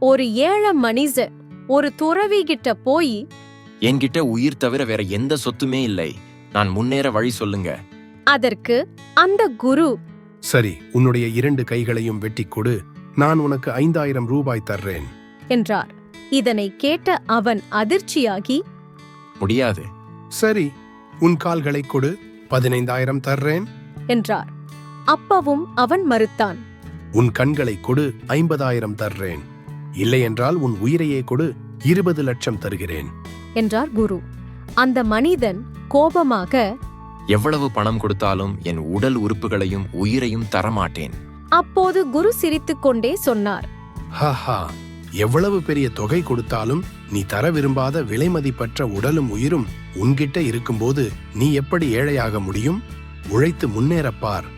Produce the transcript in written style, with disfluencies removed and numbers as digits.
ஒரு ஏழை மனிதன் ஒரு துறவி கிட்ட போய், என்கிட்ட உயிர் தவிர வேற எந்த சொத்துமே இல்லை, நான் முன்னேற வழி சொல்லுங்க. அதற்கு அந்த குரு, சரி, உன்னுடைய 2 கைகளையும் வெட்டிக் கொடு, நான் உனக்கு 5000 ரூபாய் தர்றேன் என்றார். இதனை கேட்ட அவன் அதிர்ச்சியாகி, முடியாது. சரி, உன் கால்களை கொடு, 15000 தர்றேன் என்றார். அப்பவும் அவன் மறுத்தான். உன் கண்களை கொடு, 50000 தர்றேன். இல்லையென்றால் உன் உயிரையே கொடு, 20 லட்சம் தருகிறேன் என்றார் குரு. அந்த மனிதன் கோபமாக, எவ்வளவு பணம் கொடுத்தாலும் என் உடல் உறுப்புகளையும் உயிரையும் தரமாட்டேன். அப்போது குரு சிரித்துக்கொண்டே சொன்னார், ஹாஹா, எவ்வளவு பெரிய தொகை கொடுத்தாலும் நீ தர விரும்பாத விலைமதிப்பற்ற உடலும் உயிரும் உன்கிட்ட இருக்கும்போது நீ எப்படி ஏழையாக முடியும்? உழைத்து முன்னேறப்பார்.